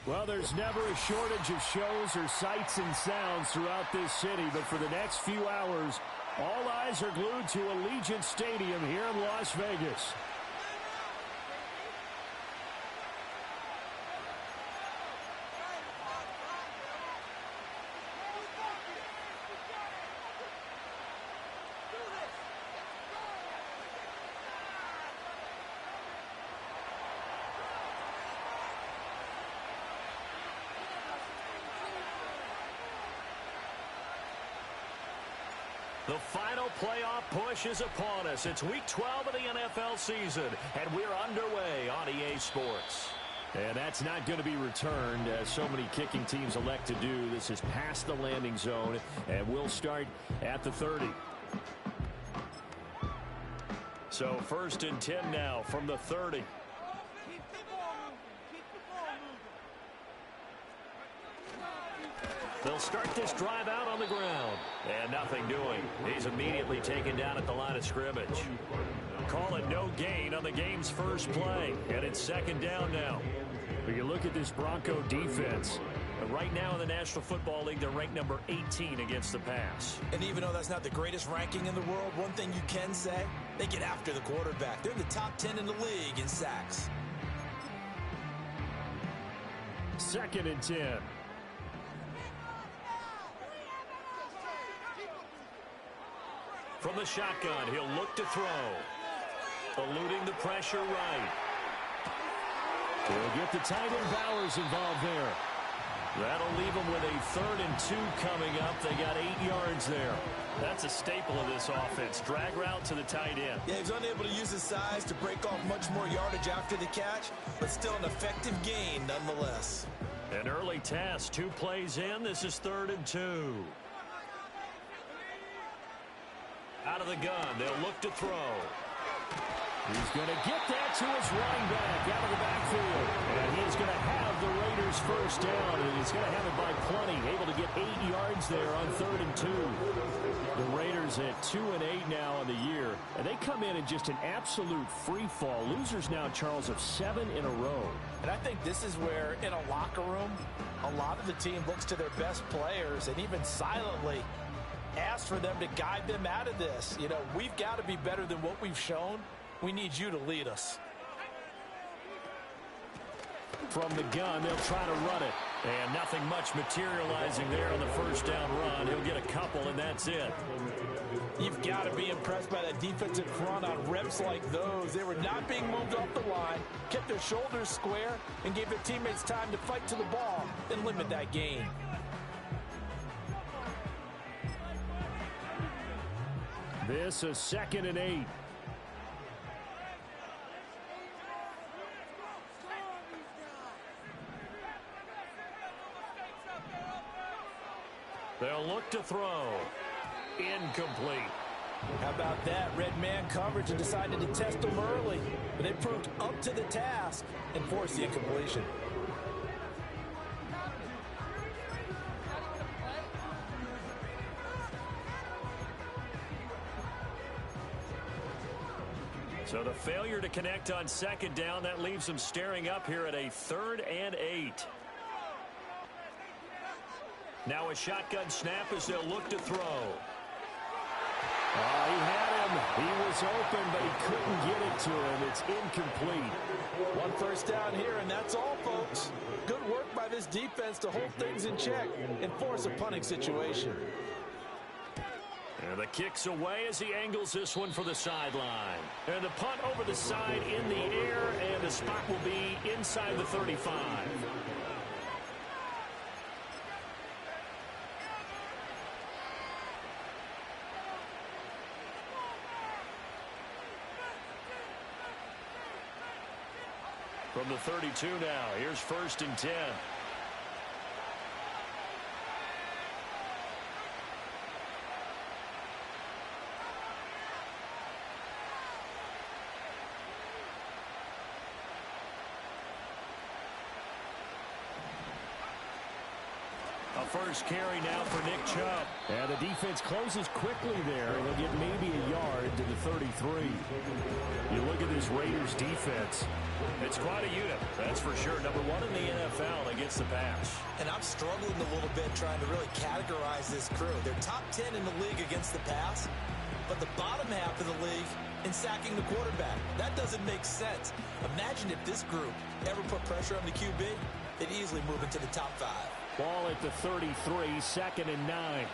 Well, there's never a shortage of shows or sights and sounds throughout this city, but for the next few hours, all eyes are glued to Allegiant Stadium here in Las Vegas. The final playoff push is upon us. It's Week 12 of the NFL season, and we're underway on EA Sports. And that's not going to be returned, as so many kicking teams elect to do. This is past the landing zone, and we'll start at the 30. So 1st and 10 now from the 30. They'll start this drive out on the ground. And nothing doing. He's immediately taken down at the line of scrimmage. Call it no gain on the game's first play. And it's 2nd down now. But you look at this Bronco defense. Right now in the National Football League, they're ranked number 18 against the pass. And even though that's not the greatest ranking in the world, one thing you can say, they get after the quarterback. They're in the top 10 in the league in sacks. 2nd and 10. From the shotgun, he'll look to throw. Eluding the pressure right. They'll get the tight end Bowers involved there. That'll leave them with a 3rd and 2 coming up. They got 8 yards there. That's a staple of this offense. Drag route to the tight end. Yeah, he's unable to use his size to break off much more yardage after the catch, but still an effective gain nonetheless. An early test. 2 plays in. This is 3rd and 2. Out of the gun, they'll look to throw. He's going to get that to his running back out of the backfield. And he's going to have the Raiders 1st down, and he's going to have it by plenty. Able to get 8 yards there on 3rd and 2. The Raiders at 2-8 now in the year. And they come in just an absolute free fall. Losers now, Charles, of 7 in a row. And I think this is where, in a locker room, a lot of the team looks to their best players and even silently ask for them to guide them out of this. You know, we've got to be better than what we've shown. We need you to lead us. From the gun, they'll try to run it. And nothing much materializing there on the 1st down run. He'll get a couple, and that's it. You've got to be impressed by that defensive front on reps like those. They were not being moved off the line, kept their shoulders square, and gave their teammates time to fight to the ball and limit that gain. This is 2nd and 8. They'll look to throw. Incomplete. How about that? Red man coverage and decided to test them early. But they proved up to the task and forced the incompletion. So the failure to connect on 2nd down, that leaves them staring up here at a 3rd and 8. Now a shotgun snap as they'll look to throw. He had him. He was open, but he couldn't get it to him. It's incomplete. 1 first down here, and that's all, folks. Good work by this defense to hold things in check and force a punting situation. And the kick's away as he angles this one for the sideline. And the punt over the side in the air, and the spot will be inside the 35. From the 32 now, here's 1st and 10. A first carry now for Nick Chubb. And the defense closes quickly there. They'll get maybe a yard to the 33. You look at this Raiders defense. It's quite a unit, that's for sure. Number one in the NFL against the pass. And I'm struggling a little bit trying to really categorize this crew. They're top 10 in the league against the pass, but the bottom half of the league in sacking the quarterback. That doesn't make sense. Imagine if this group ever put pressure on the QB, they'd easily move into the top 5. Ball at the 33, 2nd and 9.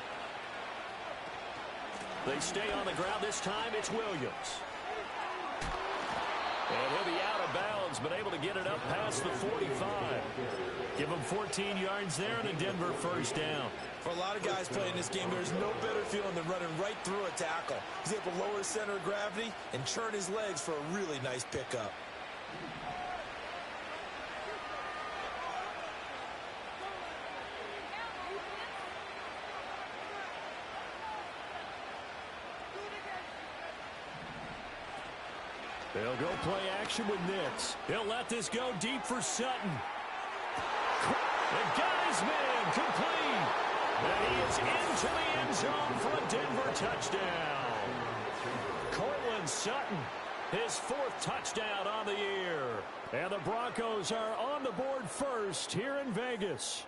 They stay on the ground. This time it's Williams. And he'll be out of bounds, but able to get it up past the 45. Give him 14 yards there and a Denver first down. For a lot of guys playing this game, there's no better feeling than running right through a tackle. He's able to lower his center of gravity and churn his legs for a really nice pickup. They'll go play action with Nix. He'll let this go deep for Sutton. The got his man complete. And he is into the end zone for a Denver touchdown. Cortland Sutton, his 4th touchdown on the year. And the Broncos are on the board first here in Vegas.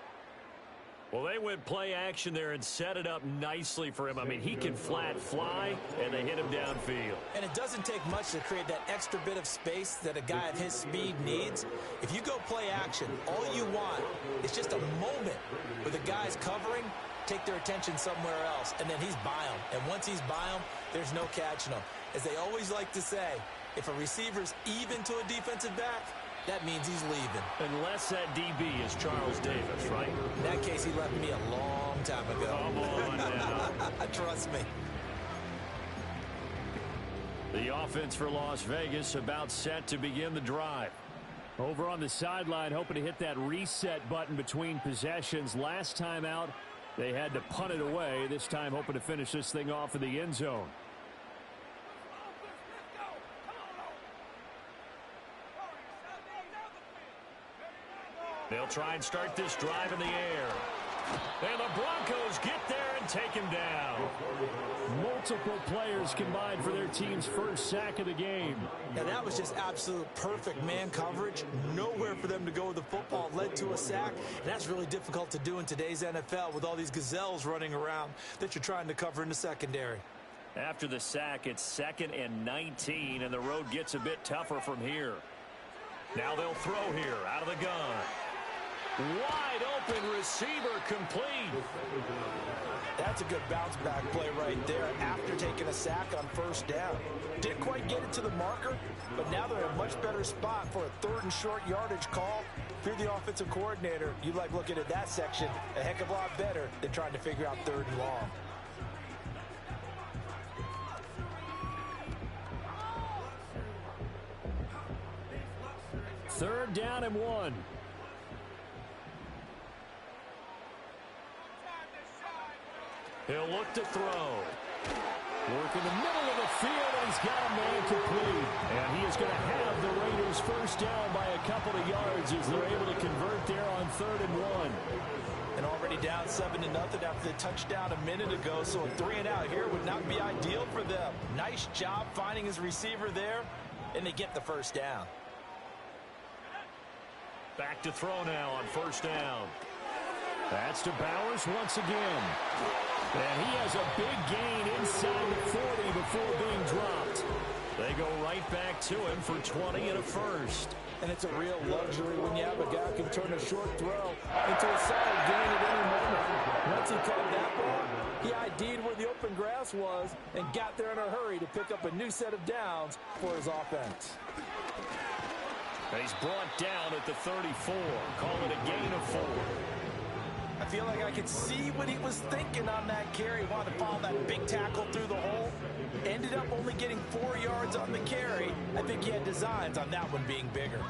Well, they went play action there and set it up nicely for him. I mean, he can flat fly, and they hit him downfield. And it doesn't take much to create that extra bit of space that a guy of his speed needs. If you go play action, all you want is just a moment where the guy's covering, take their attention somewhere else, and then he's by him. And once he's by him, there's no catching him. As they always like to say, if a receiver's even to a defensive back, that means he's leaving. Unless that DB is Charles Davis, right? In that case, he left me a long time ago. Come on now. Trust me. The offense for Las Vegas about set to begin the drive. Over on the sideline, hoping to hit that reset button between possessions. Last time out, they had to punt it away. This time, hoping to finish this thing off in the end zone. They'll try and start this drive in the air. And the Broncos get there and take him down. Multiple players combined for their team's first sack of the game. Now that was just absolute perfect man coverage. Nowhere for them to go with the football. Led to a sack. And that's really difficult to do in today's NFL with all these gazelles running around that you're trying to cover in the secondary. After the sack, it's 2nd and 19, and the road gets a bit tougher from here. Now they'll throw here out of the gun. Wide open receiver complete. That's a good bounce back play right there after taking a sack on first down. Didn't quite get it to the marker, but now they're in a much better spot for a 3rd and short yardage call. If you're the offensive coordinator, you like looking at that section a heck of a lot better than trying to figure out 3rd and long. Third down and 1. He'll look to throw. Work in the middle of the field, and he's got a man complete. And he is going to have the Raiders first down by a couple of yards as they're able to convert there on 3rd and 1. And already down 7-0 after the touchdown a minute ago, so a 3-and-out here would not be ideal for them. Nice job finding his receiver there, and they get the first down. Back to throw now on first down. That's to Bowers once again. And he has a big gain inside the 40 before being dropped. They go right back to him for 20 and a first. And it's a real luxury when you have a guy who can turn a short throw into a solid gain at any moment. Once he caught that ball, he ID'd where the open grass was and got there in a hurry to pick up a new set of downs for his offense. And he's brought down at the 34. Call it a gain of 4. I feel like I could see what he was thinking on that carry. He wanted to follow that big tackle through the hole. Ended up only getting 4 yards on the carry. I think he had designs on that one being bigger.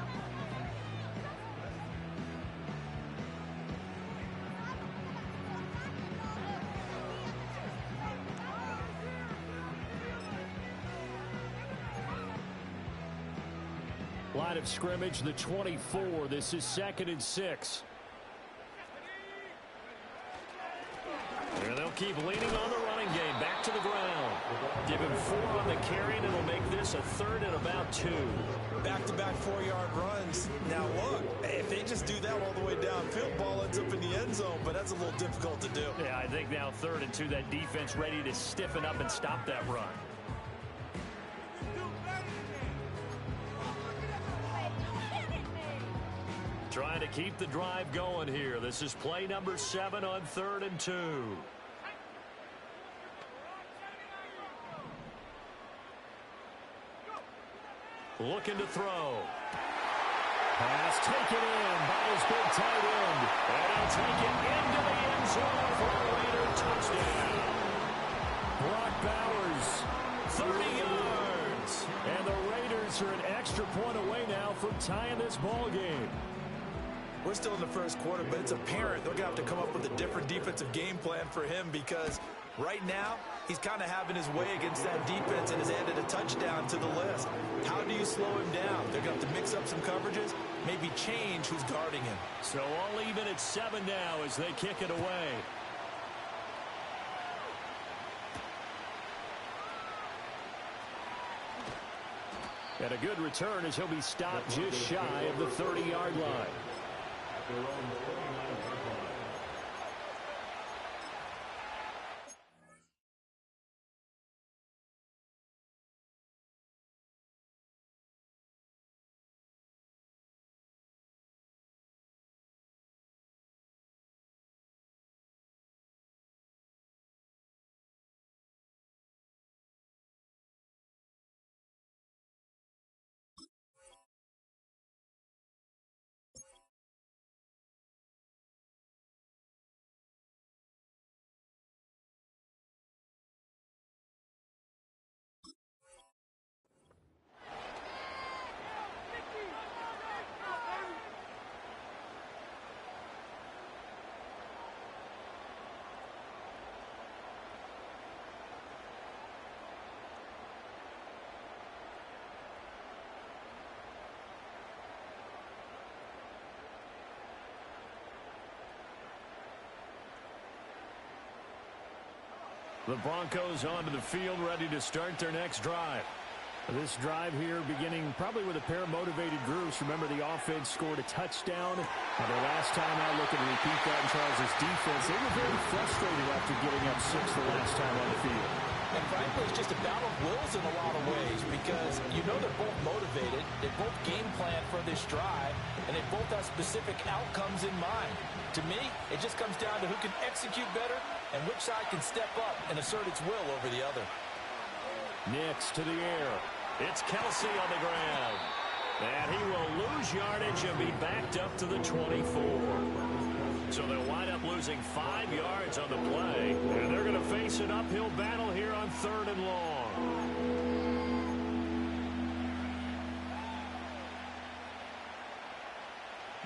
Line of scrimmage, the 24. This is 2nd and 6. And they'll keep leaning on the run running game back to the ground. Give him 4 on the carry, and it'll make this a 3rd and about 2. Back-to-back 4-yard runs. Now, look, if they just do that all the way downfield, ball ends up in the end zone, but that's a little difficult to do. Yeah, I think now 3rd and 2, that defense ready to stiffen up and stop that run. Trying to keep the drive going here. This is play number 7 on 3rd and 2. Looking to throw. Pass taken in by his big tight end. And he'll take it into the end zone for a Raider touchdown. Brock Bowers, 30 yards. And the Raiders are an extra point away now from tying this ball game. We're still in the first quarter, but it's apparent they're going to have to come up with a different defensive game plan for him because right now he's kind of having his way against that defense and has added a touchdown to the list. How do you slow him down? They're going to have to mix up some coverages, maybe change who's guarding him. So all even at 7 now as they kick it away. And a good return as he'll be stopped just shy of the 30-yard line. The Broncos onto the field, ready to start their next drive. This drive here beginning probably with a pair of motivated groups. Remember, the offense scored a touchdown. The last time out, looking to repeat that in Charles' defense. They were very frustrated after getting up 6 the last time on the field. And frankly, it's just a battle of wills in a lot of ways because you know they're both motivated. They both game plan for this drive, and they both have specific outcomes in mind. To me, it just comes down to who can execute better and which side can step up and assert its will over the other. Nix to the air. It's Kelsey on the ground. And he will lose yardage and be backed up to the 24. So they'll wind up losing 5 yards on the play. And they're going to face an uphill battle here on 3rd and long.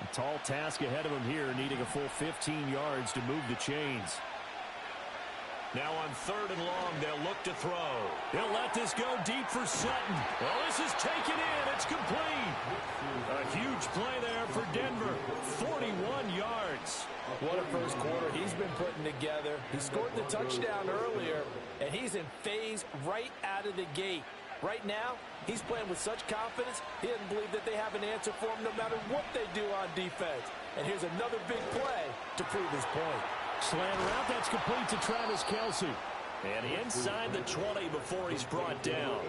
A tall task ahead of him here, needing a full 15 yards to move the chains. Now on 3rd and long, they'll look to throw. He'll let this go deep for Sutton. Well, this is taken in. It's complete. A huge play there for Denver. 41 yards. What a first quarter he's been putting together. He scored the touchdown earlier, and he's in phase right out of the gate. Right now, he's playing with such confidence, he doesn't believe that they have an answer for him no matter what they do on defense. And here's another big play to prove his point. Slant route, that's complete to Travis Kelsey. And inside the 20 before he's brought down.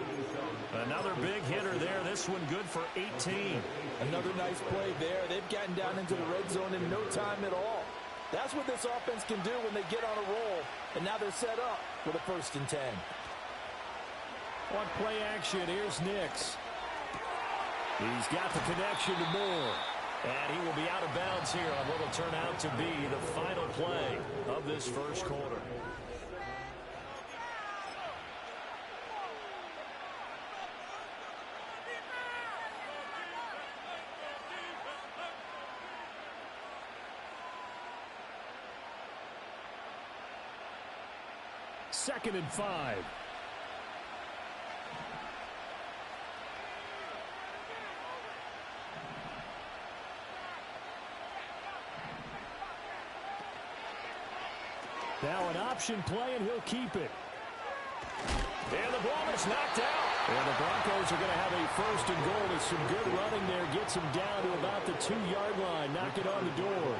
Another big hitter there. This one good for 18. Another nice play there. They've gotten down into the red zone in no time at all. That's what this offense can do when they get on a roll. And now they're set up for the 1st and 10. On play action, here's Nix. He's got the connection to Moore. And he will be out of bounds here on what will turn out to be the final play of this first quarter. Second and 5. Now an option play, and he'll keep it. And the ball is knocked out. And the Broncos are going to have a first and goal with some good running there. Gets him down to about the 2-yard line. Knock it on the door.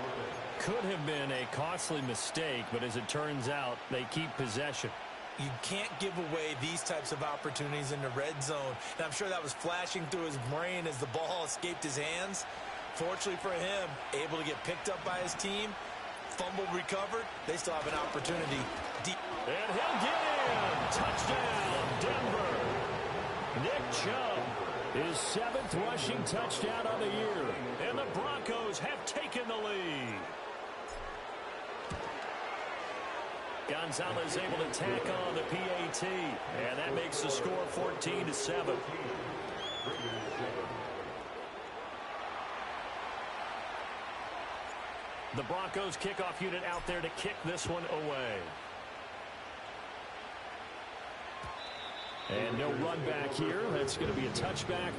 Could have been a costly mistake, but as it turns out, they keep possession. You can't give away these types of opportunities in the red zone. And I'm sure that was flashing through his brain as the ball escaped his hands. Fortunately for him, able to get picked up by his team, fumble recovered. They still have an opportunity. Deep. And he'll get in. Touchdown, Denver. Nick Chubb, his 7th rushing touchdown of the year. And the Broncos have taken the lead. Gonzalez able to tack on the PAT, and that makes the score 14-7. The Broncos kickoff unit out there to kick this one away. And no run back here. That's going to be a touchback,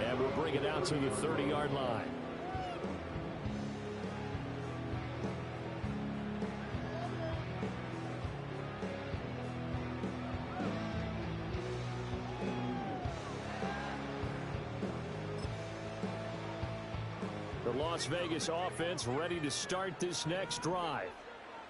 and we'll bring it out to the 30-yard line. The Las Vegas offense ready to start this next drive.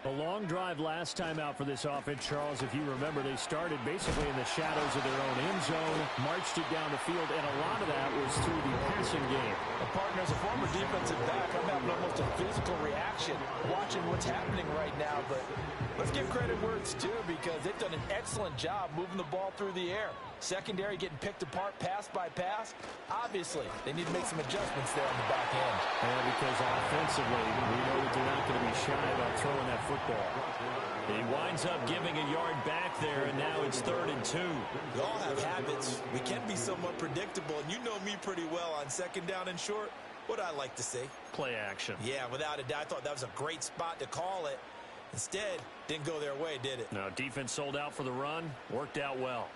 A long drive last time out for this offense, Charles. If you remember, they started basically in the shadows of their own end zone, marched it down the field, and a lot of that was through the passing game. Partner, as a former defensive back, I'm having almost a physical reaction watching what's happening right now. But let's give credit where it's due, because they've done an excellent job moving the ball through the air. Secondary getting picked apart pass by pass. Obviously, they need to make some adjustments there on the back end. And because offensively, we know that they're not going to be shy about throwing that football. He winds up giving a yard back there, and now it's 3rd and 2. We all have habits. We can be somewhat predictable, and you know me pretty well on 2nd down and short. What I like to say? Play action. Yeah, without a doubt. I thought that was a great spot to call it. Instead, didn't go their way, did it? No, defense sold out for the run. Worked out well.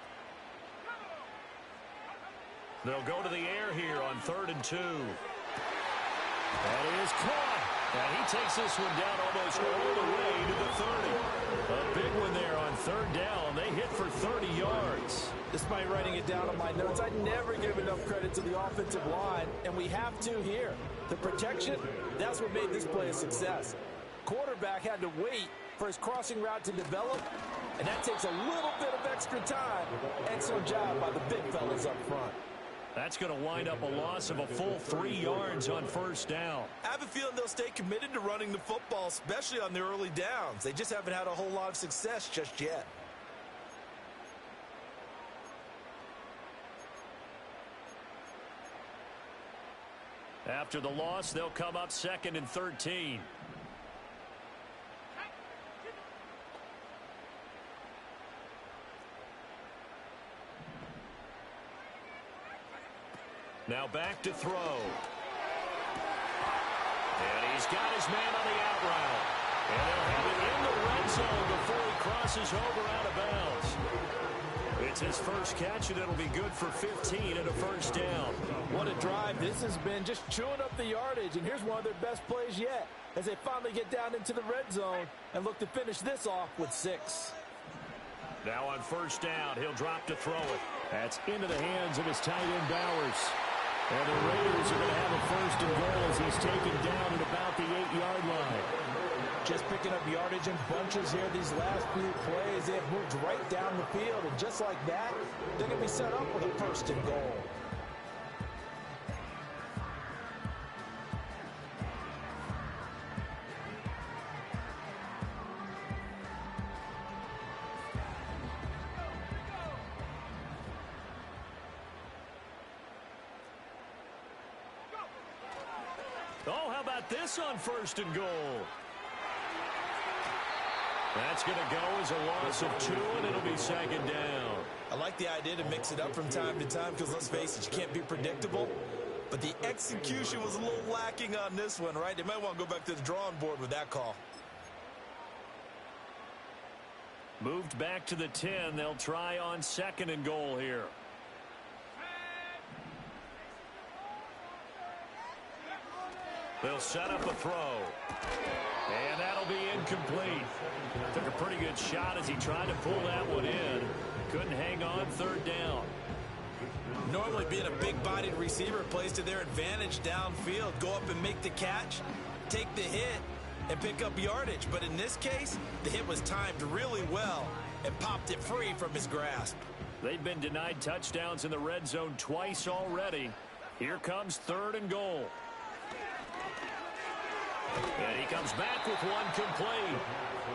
They'll go to the air here on 3rd and 2. That is caught. And he takes this one down almost all the way to the 30. A big one there on 3rd down. They hit for 30 yards. Despite writing it down on my notes, I never give enough credit to the offensive line, and we have to here. The protection, that's what made this play a success. Quarterback had to wait for his crossing route to develop, and that takes a little bit of extra time. Excellent job by the big fellas up front. That's going to wind up a loss of a full 3 yards on 1st down. I have a feeling they'll stay committed to running the football, especially on the early downs. They just haven't had a whole lot of success just yet. After the loss, they'll come up 2nd and 13. Now back to throw. And he's got his man on the out route. And they'll have it in the red zone before he crosses over out of bounds. It's his first catch, and it'll be good for 15 and a 1st down. What a drive this has been, just chewing up the yardage. And here's one of their best plays yet as they finally get down into the red zone and look to finish this off with 6. Now on 1st down, he'll drop to throw it. That's into the hands of his tight end, Bowers. And the Raiders are going to have a 1st and goal as he's taken down at about the 8-yard line. Just picking up yardage in bunches here these last few plays. They have moved right down the field, and just like that, they're going to be set up with a 1st and goal. Oh, how about this on 1st and goal? That's going to go as a loss of 2, and it'll be 2nd down. I like the idea to mix it up from time to time because, let's face it, you can't be predictable. But the execution was a little lacking on this one, right? They might want to go back to the drawing board with that call. Moved back to the 10. They'll try on 2nd and goal here. They'll set up a throw. And that'll be incomplete. Took a pretty good shot as he tried to pull that one in. Couldn't hang on third down. Normally being a big-bodied receiver plays to their advantage downfield. Go up and make the catch, take the hit, and pick up yardage. But in this case, the hit was timed really well and popped it free from his grasp. They've been denied touchdowns in the red zone twice already. Here comes 3rd and goal. And he comes back with one complete.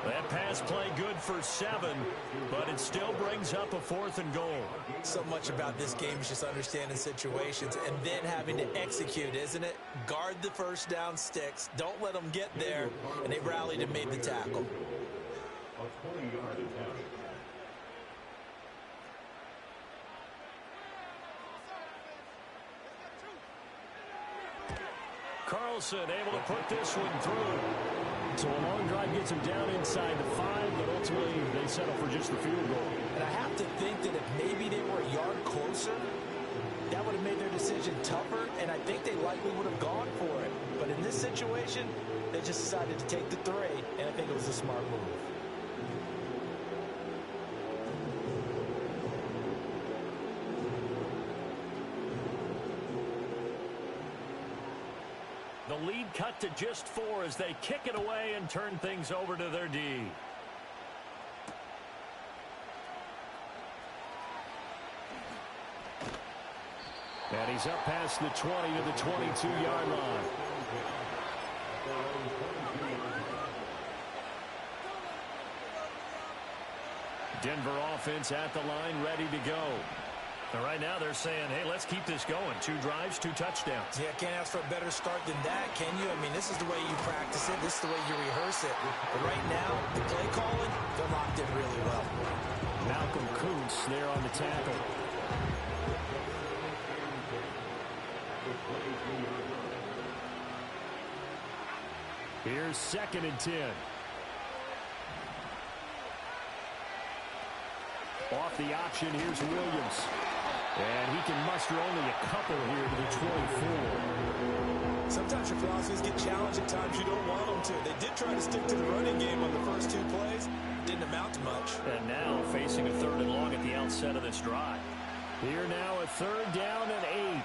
That pass play good for 7, but it still brings up a 4th and goal. So much about this game is just understanding situations and then having to execute, isn't it? Guard the first down sticks. Don't let them get there. And they rallied and made the tackle. Carlson able to put this one through. So a long drive gets him down inside the 5, but ultimately they settle for just the field goal. And I have to think that if maybe they were a yard closer, that would have made their decision tougher, and I think they likely would have gone for it. But in this situation, they just decided to take the 3, and I think it was a smart move. The lead cut to just 4 as they kick it away and turn things over to their D. And he's up past the 20 to the 22-yard line. Denver offense at the line, ready to go. And right now they're saying, hey, let's keep this going. 2 drives, 2 touchdowns. Yeah, can't ask for a better start than that, can you? I mean, this is the way you practice it. This is the way you rehearse it. But right now, the play calling, they're locked in really well. Malcolm Kuntz there on the tackle. Here's 2nd and 10. Off the option, here's Williams. And he can muster only a couple here to the 24. Sometimes your philosophies get challenged at times you don't want them to. They did try to stick to the running game on the first 2 plays. Didn't amount to much. And now facing a 3rd and long at the outset of this drive. Here now a 3rd down and 8.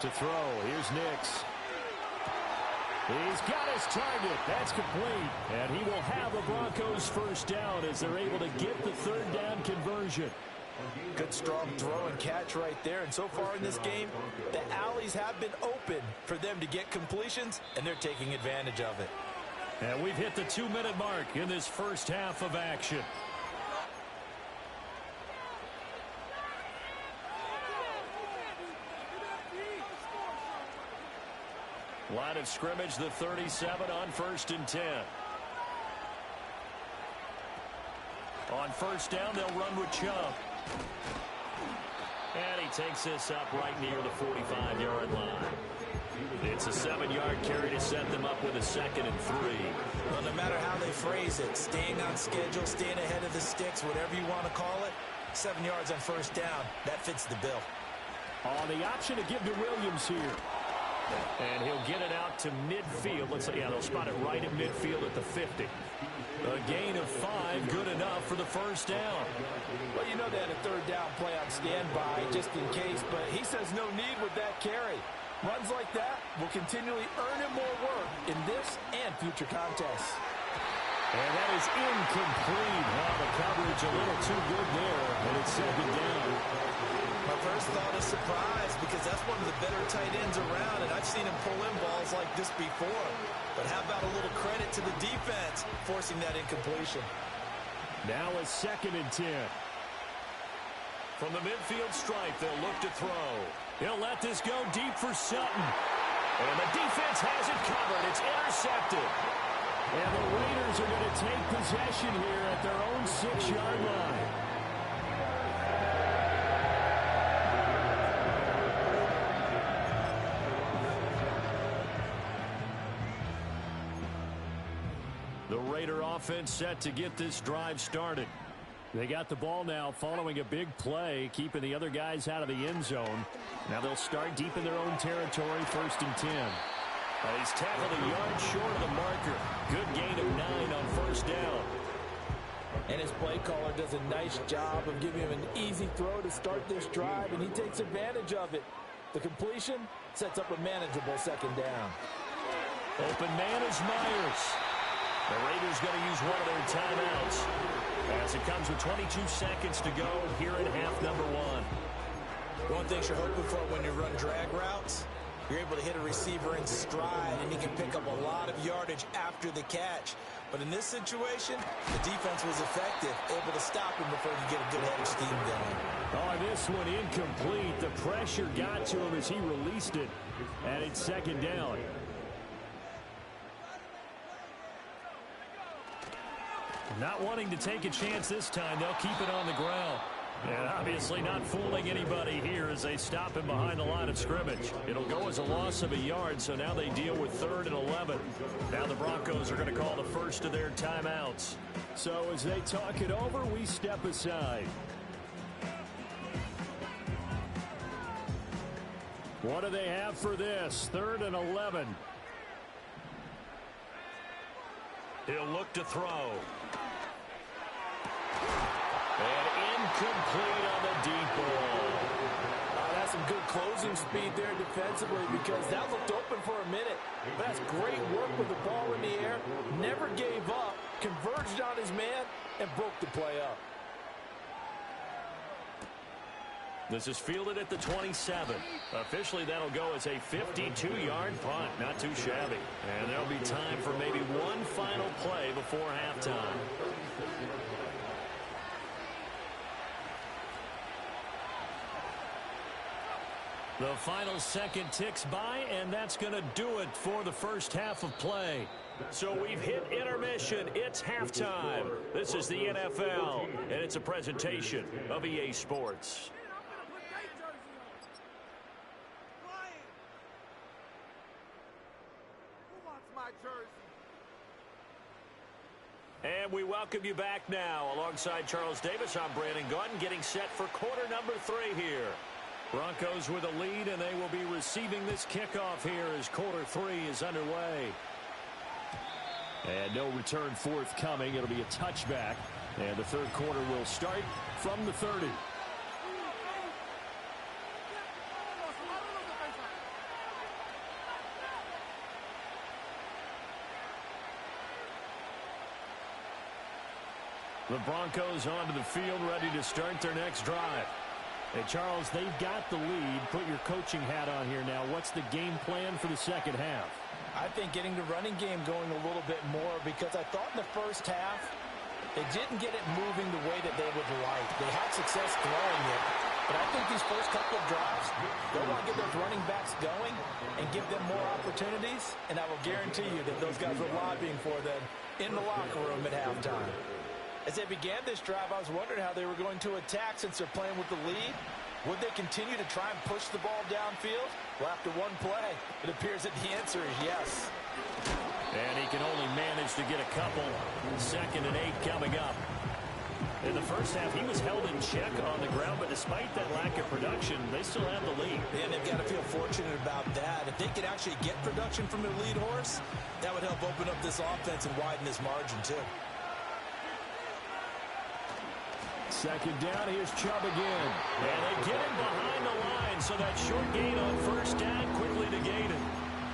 To throw, here's Nix. He's got his target. That's complete. And he will have a Broncos first down as they're able to get the 3rd down conversion. Good strong throw and catch right there. And so far in this game, the alleys have been open for them to get completions, and they're taking advantage of it. And we've hit the 2-minute mark in this first half of action. Line of scrimmage, the 37 on 1st and 10. On 1st down, they'll run with Chubb. And he takes this up right near the 45-yard line. It's a 7-yard carry to set them up with a 2nd and 3. Well, no matter how they phrase it, staying on schedule, staying ahead of the sticks, whatever you want to call it, 7 yards on 1st down, that fits the bill. On the option to give to Williams here. And he'll get it out to midfield. Let's say, yeah, they'll spot it right at midfield at the 50. A gain of 5, good enough for the first down. Well, you know they had a 3rd down play on standby just in case, but he says no need with that carry. Runs like that will continually earn him more work in this and future contests. And that is incomplete. Wow, the coverage a little too good there, and it's 2nd down. My first thought is surprise because that's one of the better tight ends around, and I've seen him pull in balls like this before. But how about a little credit to the defense forcing that incompletion? Now a 2nd and 10. From the midfield stripe, they'll look to throw. He'll let this go deep for Sutton. And the defense has it covered. It's intercepted. And the Raiders are going to take possession here at their own 6-yard line. The Raider offense set to get this drive started. They got the ball now following a big play, keeping the other guys out of the end zone. Now they'll start deep in their own territory, 1st and 10. He's tackled a yard short of the marker. Good gain of 9 on 1st down. And his play caller does a nice job of giving him an easy throw to start this drive, and he takes advantage of it. The completion sets up a manageable 2nd down. Open man is Myers. The Raiders going to use one of their timeouts as it comes with 22 seconds to go here in half number 1. One thing you're hoping for when you run drag routes, you're able to hit a receiver in stride, and he can pick up a lot of yardage after the catch. But in this situation, the defense was effective, able to stop him before he could get a good head of steam going. Oh, this one incomplete. The pressure got to him as he released it, and it's 2nd down. Not wanting to take a chance this time, they'll keep it on the ground. And obviously not fooling anybody here as they stop him behind the line of scrimmage. It'll go as a loss of a yard, so now they deal with 3rd and 11. Now the Broncos are going to call the first of their timeouts. So as they talk it over, we step aside. What do they have for this? 3rd and 11. He'll look to throw. And incomplete on the deep ball. That's some good closing speed there defensively, because that looked open for a minute. But that's great work with the ball in the air. Never gave up, converged on his man, and broke the play up. This is fielded at the 27. Officially, that'll go as a 52-yard punt. Not too shabby. And there'll be time for maybe one final play before halftime. The final second ticks by, and that's going to do it for the first half of play. So we've hit intermission. It's halftime. This is the NFL, and it's a presentation of EA Sports. And we welcome you back now. Alongside Charles Davis, I'm Brandon Gaudin, getting set for quarter number 3 here. Broncos with a lead, and they will be receiving this kickoff here as quarter 3 is underway. And no return forthcoming. It'll be a touchback. And the 3rd quarter will start from the 30. The Broncos onto the field, ready to start their next drive. Hey, Charles, they've got the lead. Put your coaching hat on here now. What's the game plan for the second half? I think getting the running game going a little bit more, because I thought in the first half they didn't get it moving the way that they would like. They had success throwing it, but I think these first couple of drives, they want to get those running backs going and give them more opportunities, and I will guarantee you that those guys were lobbying for them in the locker room at halftime. As they began this drive, I was wondering how they were going to attack since they're playing with the lead. Would they continue to try and push the ball downfield? Well, after one play, it appears that the answer is yes. And he can only manage to get a couple. 2nd and 8 coming up. In the first half, he was held in check on the ground, but despite that lack of production, they still have the lead. And they've got to feel fortunate about that. If they could actually get production from their lead horse, that would help open up this offense and widen this margin, too. 2nd down, here's Chubb again. And they get him behind the line, so that short gain on 1st down quickly negated.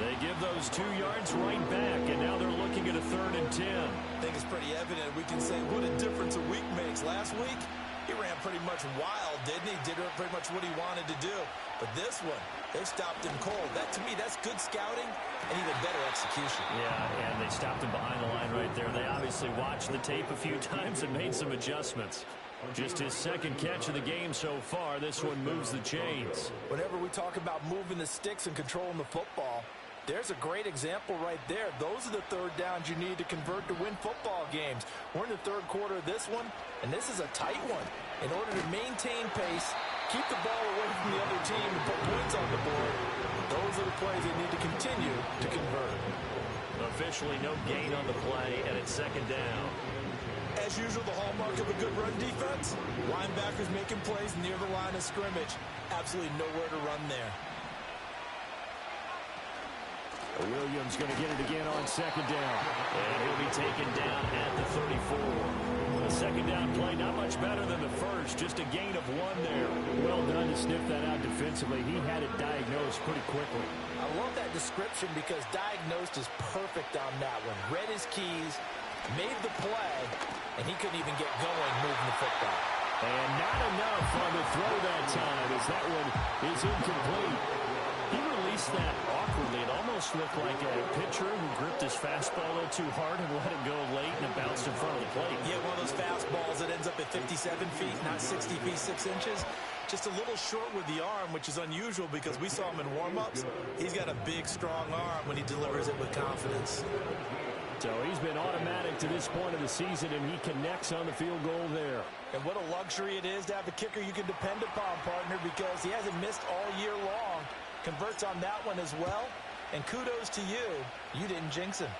They give those 2 yards right back, and now they're looking at a 3rd and 10. I think it's pretty evident. We can say what a difference a week makes. Last week, he ran pretty much wild, didn't he? Did pretty much what he wanted to do. But this one, they stopped him cold. That, to me, that's good scouting and even better execution. Yeah, and they stopped him behind the line right there. They obviously watched the tape a few times and made some adjustments. Just his 2nd catch of the game so far. This one moves the chains. Whenever we talk about moving the sticks and controlling the football, there's a great example right there. Those are the 3rd downs you need to convert to win football games. We're in the 3rd quarter of this one, and this is a tight one. In order to maintain pace, keep the ball away from the other team and put points on the board, those are the plays they need to continue to convert. Officially no gain on the play, and it's 2nd down. As usual, the hallmark of a good run defense, Linebackers making plays near the line of scrimmage. Absolutely nowhere to run there. Williams going to get it again on second down. And he'll be taken down at the 34. The second down play, not much better than the first. Just a gain of 1 there. Well done to sniff that out defensively. He had it diagnosed pretty quickly. I love that description because diagnosed is perfect on that one. Read his keys, made the play, and he couldn't even get going moving the football. And not enough on the throw that time as that one is incomplete. He released that awkwardly. It almost looked like a pitcher who gripped his fastball a little too hard and let it go late, and it bounced in front of the plate. Yeah, one of those fastballs that ends up at 57 feet, not 60 feet, 6 inches. Just a little short with the arm, which is unusual because we saw him in warm-ups. He's got a big, strong arm when he delivers it with confidence. So he's been automatic to this point of the season, and he connects on the field goal there. And what a luxury it is to have a kicker you can depend upon, partner, because he hasn't missed all year long. Converts on that one as well. And kudos to you. You didn't jinx him.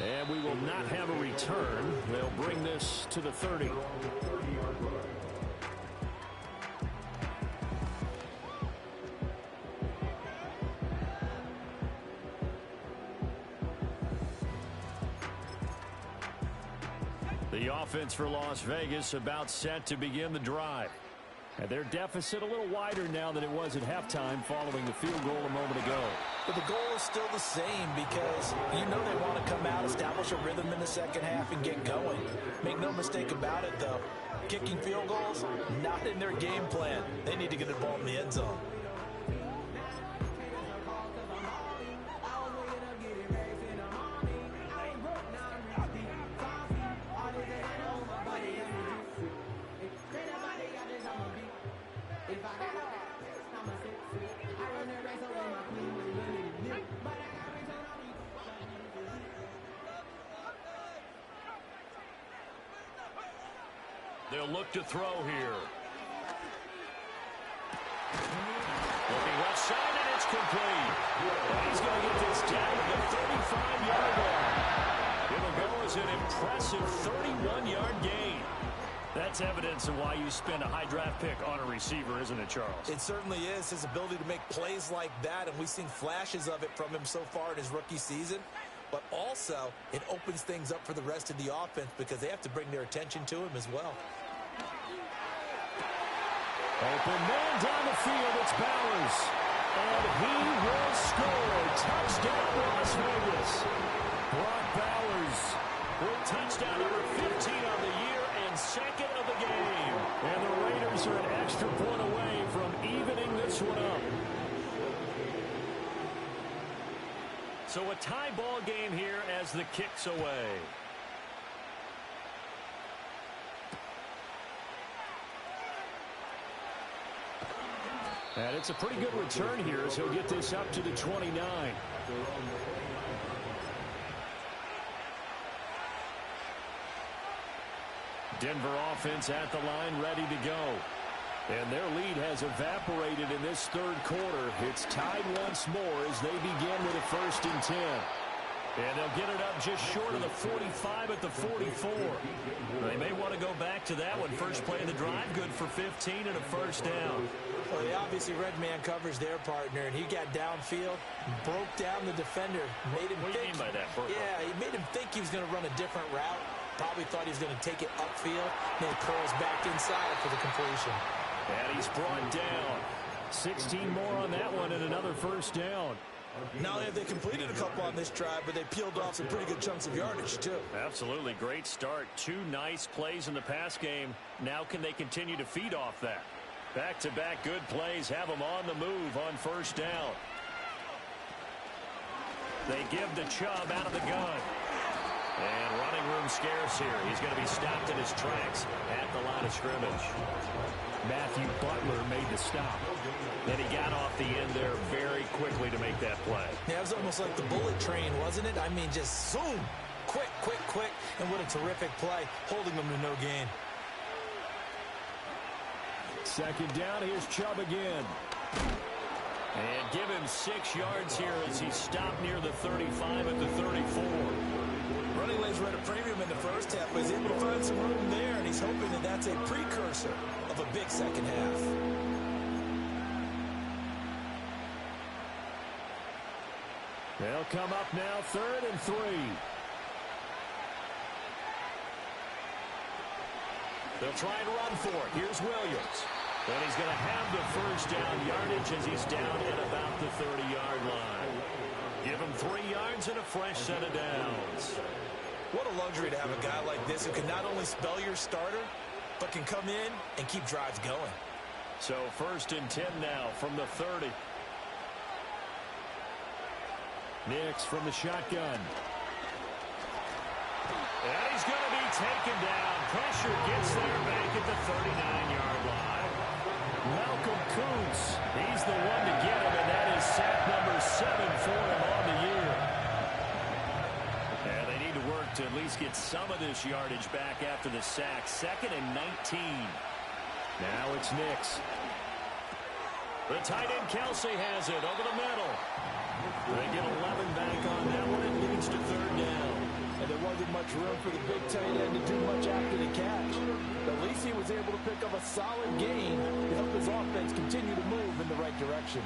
And we will not have a return. They'll bring this to the 30. The offense for Las Vegas about set to begin the drive. And their deficit a little wider now than it was at halftime following the field goal a moment ago. But the goal is still the same because you know they want to come out, establish a rhythm in the second half, and get going. Make no mistake about it, though. Kicking field goals, not in their game plan. They need to get the ball in the end zone. They'll look to throw here. Looking left side, and it's complete. And he's going to get this down to the 35-yard line. It'll go as an impressive 31-yard gain. That's evidence of why you spend a high draft pick on a receiver, isn't it, Charles? It certainly is. His ability to make plays like that, and we've seen flashes of it from him so far in his rookie season. But also, it opens things up for the rest of the offense because they have to bring their attention to him as well. Open man down the field, it's Bowers. And he will score. Touchdown, Las Vegas. Brock Bowers with touchdown number 15 on the year and second of the game. And the Raiders are an extra point away from evening this one up. So a tie ball game here as the kick's away. And it's a pretty good return here as he'll get this up to the 29. Denver offense at the line ready to go. And their lead has evaporated in this third quarter. It's tied once more as they begin with a 1st and 10. And they'll get it up just short of the 45 at the 44. They may want to go back to that one. First play of the drive, good for 15 and a 1st down. Well, they obviously red man covers their partner, and he got downfield, broke down the defender, made him What do you mean by that, Burko? Yeah, he made him think he was going to run a different route. Probably thought he was going to take it upfield, then he curls back inside for the completion. And he's brought down. 16 more on that one and another 1st down. Not only have they completed a couple on this drive, but they peeled off some pretty good chunks of yardage, too. Absolutely. Great start. 2 nice plays in the pass game. Now can they continue to feed off that? Back-to-back good plays have them on the move on 1st down. They give the Chubb out of the gun. And running room scarce here. He's going to be stopped in his tracks at the line of scrimmage. Matthew Butler made the stop. And he got off the end there very quickly to make that play. Yeah, it was almost like the bullet train, wasn't it? I mean, just zoom. Quick, quick, quick. And what a terrific play, holding them to no gain. 2nd down, here's Chubb again. And give him 6 yards here as he stopped near the 35 at the 34. running lanes were at a premium in the first half, but he's able to find some room there, and he's hoping that that's a precursor of a big second half. They'll come up now, 3rd and 3. They'll try and run for it. Here's Williams. And he's going to have the first down yardage as he's down at about the 30-yard line. Give him 3 yards and a fresh set of downs. What a luxury to have a guy like this who can not only spell your starter, but can come in and keep drives going. So 1st and 10 now from the 30. Nix from the shotgun. And he's going to be taken down. Pressure gets there back at the 39-yard line. Malcolm Kuntz, he's the one to get him, and that is sack number 7 for him on the year. And they need to work to at least get some of this yardage back after the sack. 2nd and 19. Now it's Nix. The tight end Kelsey has it over the middle. They get 11 back on that one. It leads to 3rd down. And there wasn't much room for the big tight end to do much after the catch. But at least he was able to pick up a solid gain to help his offense continue to move in the right direction.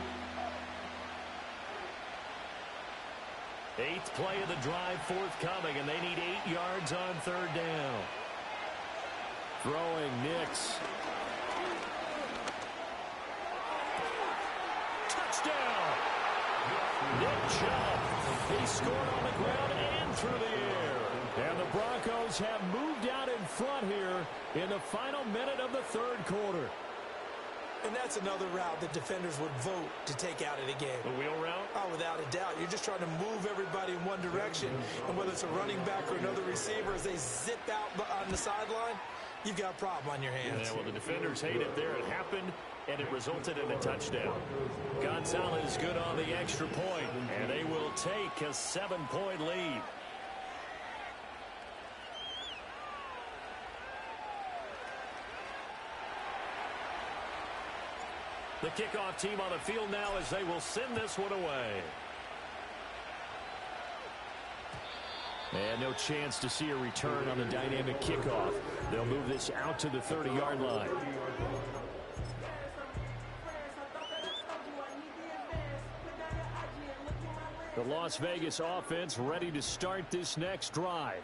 8th play of the drive forthcoming, and they need 8 yards on 3rd down. Throwing Nix. Touchdown! Nick Chubb. He scored on the ground and through the air. And the Broncos have moved out in front here in the final minute of the 3rd quarter. And that's another route that defenders would vote to take out of the game. The wheel route? Oh, without a doubt. You're just trying to move everybody in one direction. And whether it's a running back or another receiver, as they zip out on the sideline, you've got a problem on your hands. Yeah, well, the defenders hate it there. It happened, and it resulted in a touchdown. Gonzalez good on the extra point, and they will take a 7-point lead. The kickoff team on the field now as they will send this one away. And no chance to see a return on the dynamic kickoff. They'll move this out to the 30-yard line. The Las Vegas offense ready to start this next drive.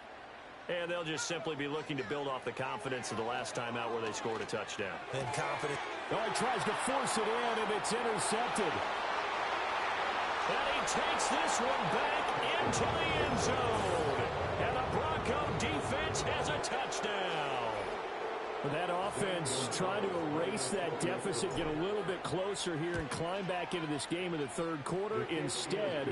And they'll just simply be looking to build off the confidence of the last time out where they scored a touchdown. And confident. Oh, he tries to force it in, and it's intercepted. And he takes this one back into the end zone. And the Bronco defense has a touchdown. That offense trying to erase that deficit, get a little bit closer here, and climb back into this game in the 3rd quarter. Instead,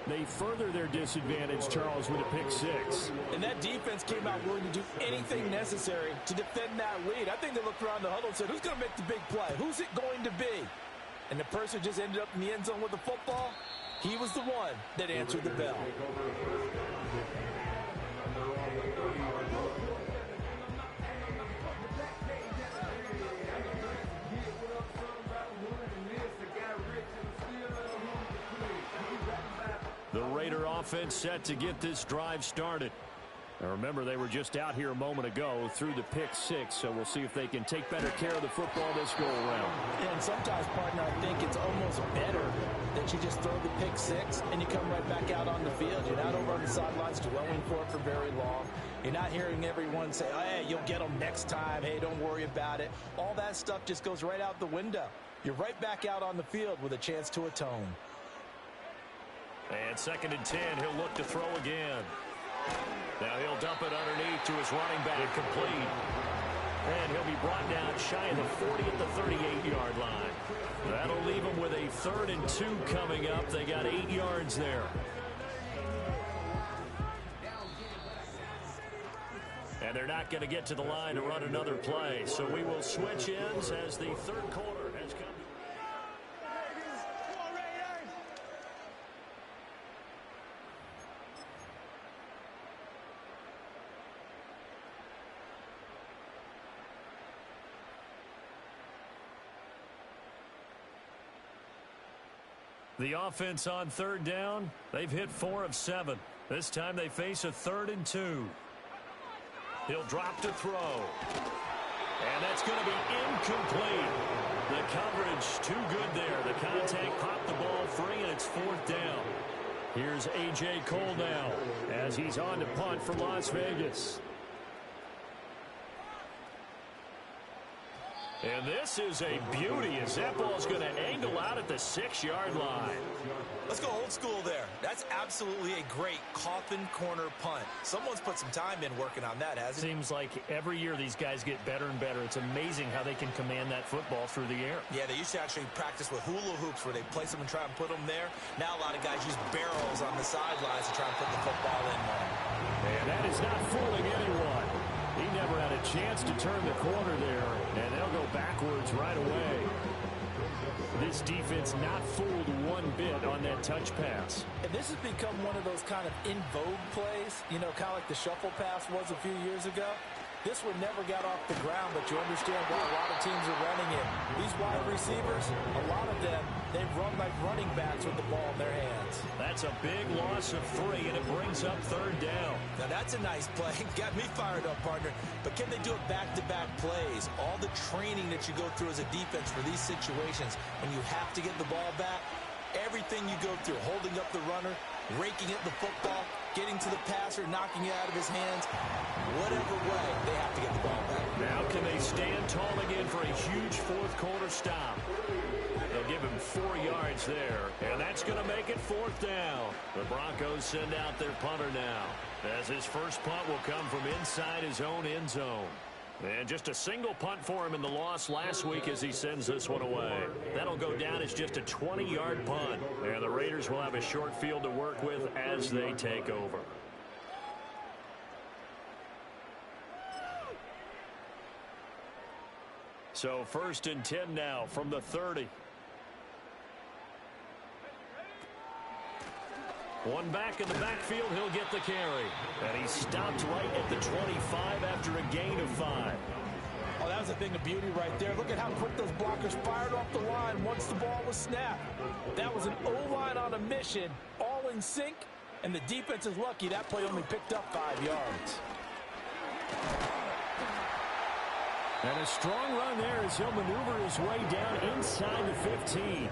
they further their disadvantage, Charles, with a pick 6. And that defense came out willing to do anything necessary to defend that lead. I think they looked around the huddle and said, who's going to make the big play? Who's it going to be? And the person just ended up in the end zone with the football. He was the one that answered the bell. The Raider offense set to get this drive started. Now remember, they were just out here a moment ago through the pick 6, so we'll see if they can take better care of the football this go-around. And sometimes, partner, I think it's almost better that you just throw the pick 6 and you come right back out on the field. You're not over on the sidelines dwelling for it for very long. You're not hearing everyone say, oh, hey, you'll get them next time. Hey, don't worry about it. All that stuff just goes right out the window. You're right back out on the field with a chance to atone. And 2nd and 10, he'll look to throw again. Now he'll dump it underneath to his running back, complete. And he'll be brought down shy of the 40 at the 38-yard line. That'll leave him with a 3rd and 2 coming up. They got 8 yards there. And they're not going to get to the line to run another play. So we will switch ends as the 3rd quarter has come. The offense on 3rd down, they've hit 4 of 7. This time they face a 3rd and 2. He'll drop to throw. And that's going to be incomplete. The coverage too good there. The contact popped the ball free, and it's 4th down. Here's A.J. Cole now as he's on to punt for Las Vegas. And this is a beauty as that ball's going to angle out at the 6-yard line. Let's go old school there. That's absolutely a great coffin corner punt. Someone's put some time in working on that, hasn't it? Seems like every year these guys get better and better. It's amazing how they can command that football through the air. Yeah, they used to actually practice with hula hoops where they place them and try and put them there. Now a lot of guys use barrels on the sidelines to try and put the football in there. And that is not fooling anyone. He never had a chance to turn the corner there, and they'll go backwards right away. This defense not fooled one bit on that touch pass. And this has become one of those kind of in vogue plays, you know, kind of like the shuffle pass was a few years ago. This one never got off the ground, but you understand why a lot of teams are running it. These wide receivers, a lot of them, they run like running backs with the ball in their hands. That's a big loss of 3, and it brings up 3rd down. Now that's a nice play. Got me fired up, partner. But can they do it back-to-back plays? All the training that you go through as a defense for these situations, when you have to get the ball back, everything you go through, holding up the runner, raking at the football, getting to the passer, knocking it out of his hands, whatever way, they have to get the ball back. Now can they stand tall again for a huge 4th quarter stop? They'll give him 4 yards there, and that's going to make it 4th down. The Broncos send out their punter now, as his first punt will come from inside his own end zone. And just a single punt for him in the loss last week as he sends this one away. That'll go down as just a 20-yard punt. And the Raiders will have a short field to work with as they take over. So 1st and 10 now from the 30. One back in the backfield, he'll get the carry. And he stopped right at the 25 after a gain of 5. Oh, that was a thing of beauty right there. Look at how quick those blockers fired off the line once the ball was snapped. That was an O-line on a mission, all in sync, and the defense is lucky that play only picked up 5 yards. And a strong run there as he'll maneuver his way down inside the 15.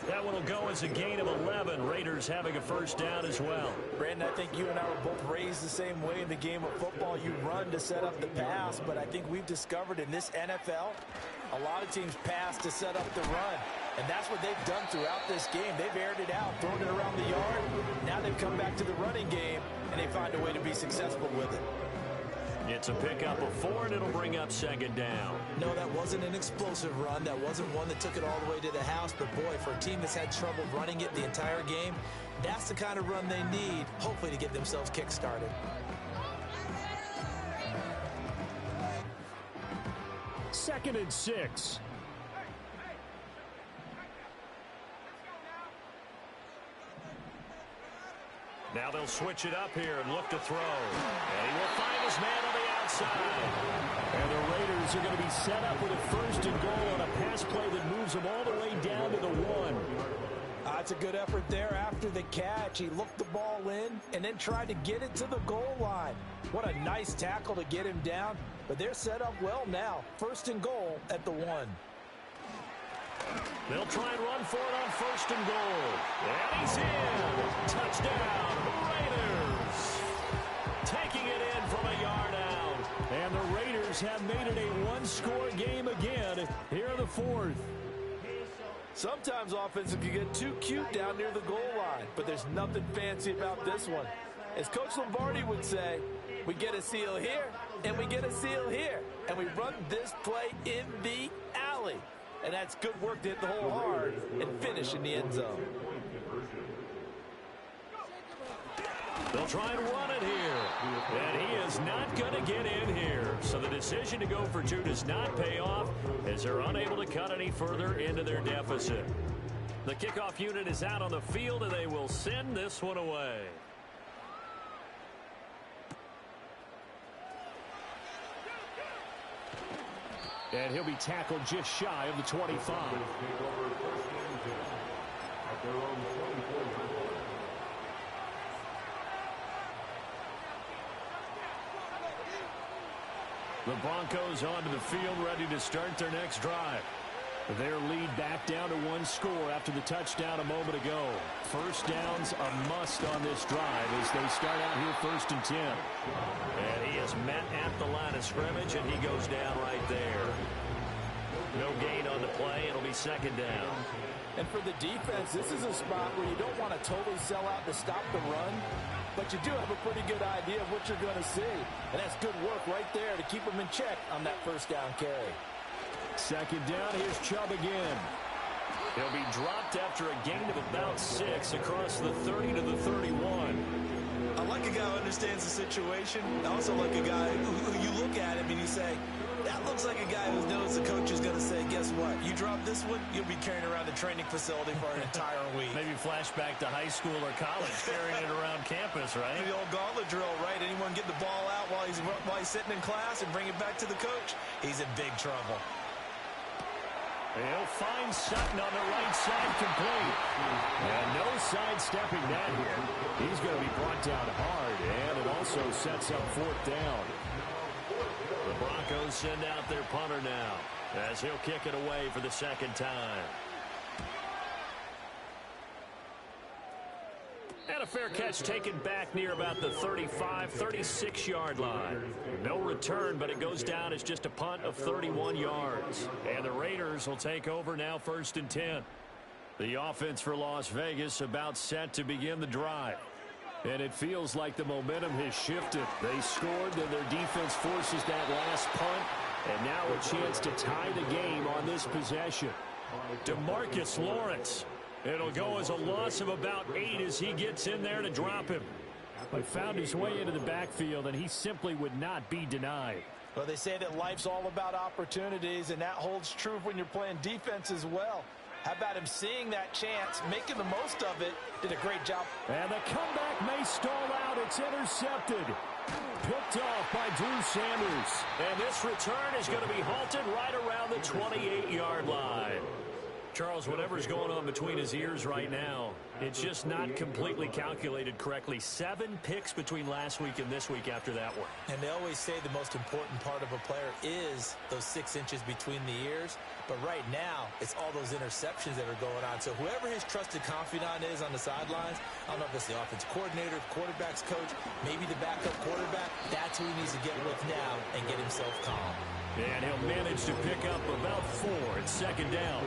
That one will go as a gain of 11. Raiders having a 1st down as well. Brandon, I think you and I were both raised the same way in the game of football. You run to set up the pass, but I think we've discovered in this NFL, a lot of teams pass to set up the run. And that's what they've done throughout this game. They've aired it out, thrown it around the yard. Now they've come back to the running game, and they find a way to be successful with it. It's a pickup of 4, and it'll bring up 2nd down. No, that wasn't an explosive run. That wasn't one that took it all the way to the house. But, boy, for a team that's had trouble running it the entire game, that's the kind of run they need, hopefully, to get themselves kick-started. 2nd and 6. Now they'll switch it up here and look to throw. And he will find his man on the outside. And the Raiders are going to be set up with a 1st and goal on a pass play that moves them all the way down to the 1. That's a good effort there after the catch. He looked the ball in and then tried to get it to the goal line. What a nice tackle to get him down. But they're set up well now. 1st and goal at the 1. They'll try and run for it on 1st and goal. And he's in. Touchdown, Raiders. Taking it in from a yard out. And the Raiders have made it a 1-score game again here in the 4th. Sometimes offenses can get too cute down near the goal line, but there's nothing fancy about this one. As Coach Lombardi would say, we get a seal here, and we get a seal here, and we run this play in the alley. And that's good work to hit the hole hard and finish in the end zone. They'll try and run it here. And he is not going to get in here. So the decision to go for 2 does not pay off as they're unable to cut any further into their deficit. The kickoff unit is out on the field, and they will send this one away. And he'll be tackled just shy of the 25. The Broncos onto the field, ready to start their next drive. Their lead back down to one score after the touchdown a moment ago. First down's a must on this drive as they start out here 1st and 10. And he is met at the line of scrimmage, and he goes down right there. No gain on the play. It'll be 2nd down. And for the defense, this is a spot where you don't want to totally sell out to stop the run, but you do have a pretty good idea of what you're going to see. And that's good work right there to keep them in check on that first down carry. 2nd down, here's Chubb again. He'll be dropped after a gain of about 6 across the 30 to the 31. I like a guy who understands the situation. I also like a guy who you look at him and you say, that looks like a guy who knows the coach is going to say, guess what? You drop this one, you'll be carrying around the training facility for an entire week. Maybe flashback to high school or college, carrying it around campus, right? The old gauntlet drill, right? Anyone get the ball out while he's sitting in class and bring it back to the coach? He's in big trouble. He'll find Sutton on the right side, complete. And no sidestepping that here. He's going to be brought down hard, and it also sets up 4th down. The Broncos send out their punter now as he'll kick it away for the 2nd time. And a fair catch taken back near about the 35, 36-yard line. No return, but it goes down as just a punt of 31 yards. And the Raiders will take over now 1st and 10. The offense for Las Vegas about set to begin the drive. And it feels like the momentum has shifted. They scored, then their defense forces that last punt. And now a chance to tie the game on this possession. DeMarcus Lawrence. It'll go as a loss of about 8 as he gets in there to drop him. But found his way into the backfield, and he simply would not be denied. Well, they say that life's all about opportunities, and that holds true when you're playing defense as well. How about him seeing that chance, making the most of it? Did a great job. And the comeback may stall out. It's intercepted. Picked off by Drew Sanders. And this return is going to be halted right around the 28-yard line. Charles, whatever's going on between his ears right now, it's just not completely calculated correctly. 7 picks between last week and this week after that one. And they always say the most important part of a player is those 6 inches between the ears. But right now, it's all those interceptions that are going on. So whoever his trusted confidant is on the sidelines, I don't know if it's the offensive coordinator, quarterback's coach, maybe the backup quarterback, that's who he needs to get with now and get himself calm. And he'll manage to pick up about 4 at 2nd down.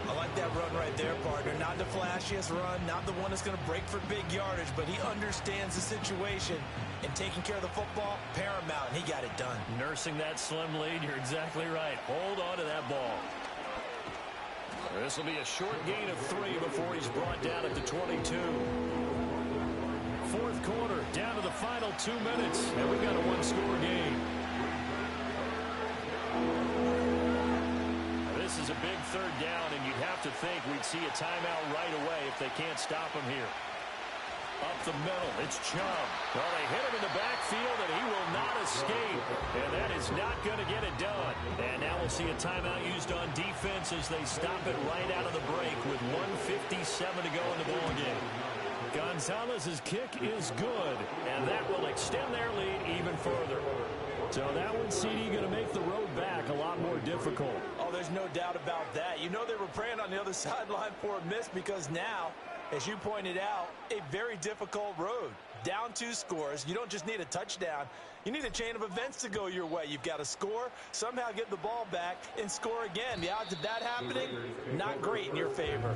I like that run right there, partner. Not the flashiest run, not the one that's going to break for big yardage, but he understands the situation, and taking care of the football, paramount, and he got it done. Nursing that slim lead, you're exactly right. Hold on to that ball. This will be a short gain of 3 before he's brought down at the 22. 4th quarter, down to the final 2 minutes, and we've got a 1-score game. This is a big 3rd down, and you'd have to think we'd see a timeout right away if they can't stop him here. Up the middle, it's Chubb. Well, they hit him in the backfield, and he will not escape. And that is not going to get it done. And now we'll see a timeout used on defense as they stop it right out of the break with 1:57 to go in the ballgame. Gonzalez's kick is good, and that will extend their lead even further. So that one, CD, going to make the road back a lot more difficult. Oh, there's no doubt about that. You know they were praying on the other sideline for a miss because now, as you pointed out, a very difficult road. Down 2 scores. You don't just need a touchdown. You need a chain of events to go your way. You've got to score, somehow get the ball back, and score again. The odds of that happening, not great in your favor.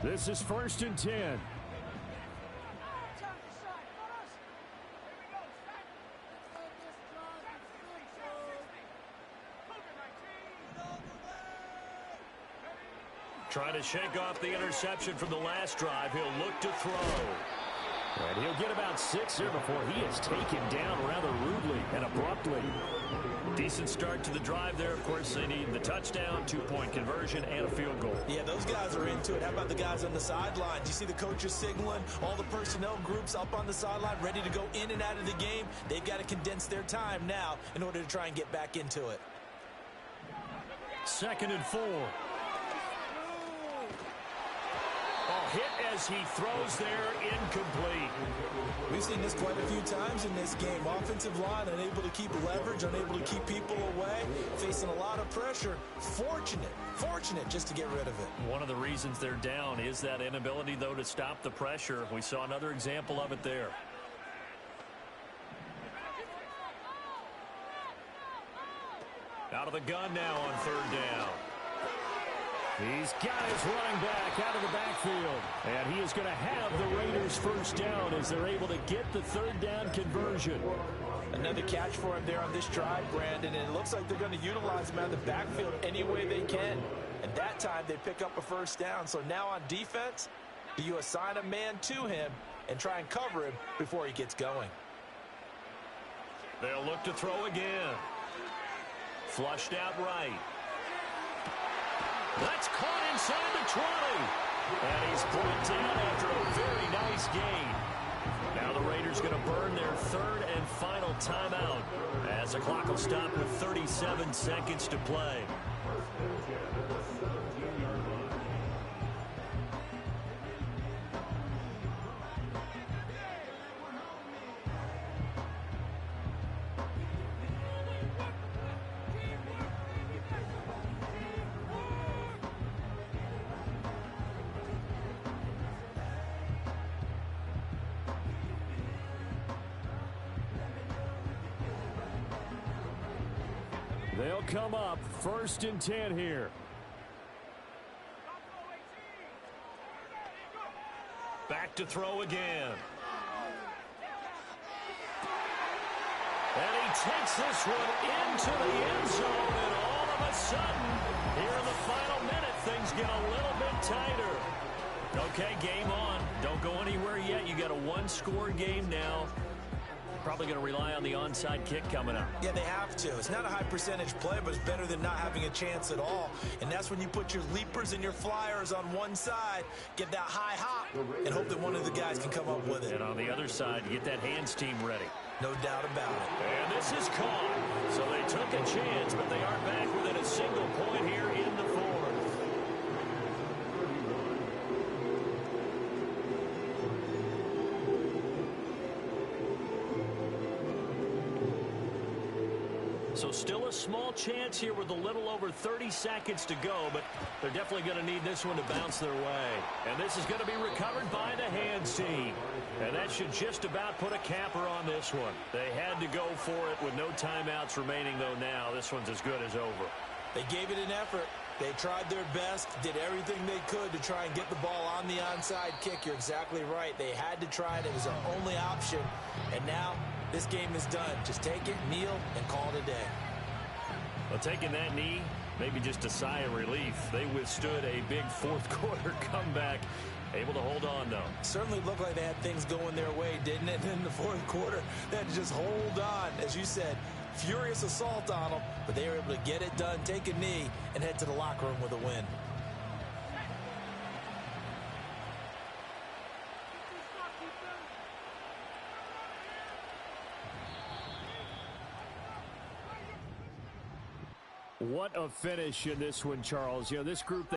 This is 1st and 10. Trying to shake off the interception from the last drive. He'll look to throw. And he'll get about 6 here before he is taken down rather rudely and abruptly. Decent start to the drive there. Of course, they need the touchdown, 2-point conversion, and a field goal. Yeah, those guys are into it. How about the guys on the sideline? Do you see the coaches signaling? All the personnel groups up on the sideline ready to go in and out of the game. They've got to condense their time now in order to try and get back into it. 2nd and 4. Hit as he throws there, incomplete. We've seen this quite a few times in this game. Offensive line unable to keep leverage, unable to keep people away, facing a lot of pressure. Fortunate just to get rid of it. One of the reasons they're down is that inability, though, to stop the pressure. We saw another example of it there. Out of the gun now on 3rd down. He's got his running back out of the backfield. And he is going to have the Raiders first down as they're able to get the 3rd down conversion. Another catch for him there on this drive, Brandon, and it looks like they're going to utilize him out of the backfield any way they can. And that time they pick up a first down. So now on defense, do you assign a man to him and try and cover him before he gets going? They'll look to throw again. Flushed out right. That's caught inside the 20. And he's brought down after a very nice gain. Now the Raiders going to burn their 3rd and final timeout as the clock will stop with 37 seconds to play. They'll come up 1st and 10 here. Back to throw again. And he takes this one into the end zone, and all of a sudden, here in the final minute, things get a little bit tighter. Okay, game on. Don't go anywhere yet. You got a 1-score game now. Probably going to rely on the onside kick coming up. Yeah, they have to. It's not a high percentage play, but it's better than not having a chance at all. And that's when you put your leapers and your flyers on one side, get that high hop, and hope that one of the guys can come up with it. And on the other side, you get that hands team ready. No doubt about it. And this is caught. So they took a chance, but they are back within a single point here in the 4th. So still a small chance here with a little over 30 seconds to go, but they're definitely going to need this one to bounce their way. And this is going to be recovered by the hands team. And that should just about put a capper on this one. They had to go for it with no timeouts remaining, though now this one's as good as over. They gave it an effort. They tried their best, did everything they could to try and get the ball on the onside kick. You're exactly right. They had to try it. It was their only option. And now this game is done. Just take it, kneel, and call it a day. Well, taking that knee, maybe just a sigh of relief. They withstood a big 4th quarter comeback. Able to hold on, though. Certainly looked like they had things going their way, didn't it? In the 4th quarter, they had to just hold on. As you said, furious assault on them, but they were able to get it done, take a knee, and head to the locker room with a win. What a finish in this one, Charles. You know, this group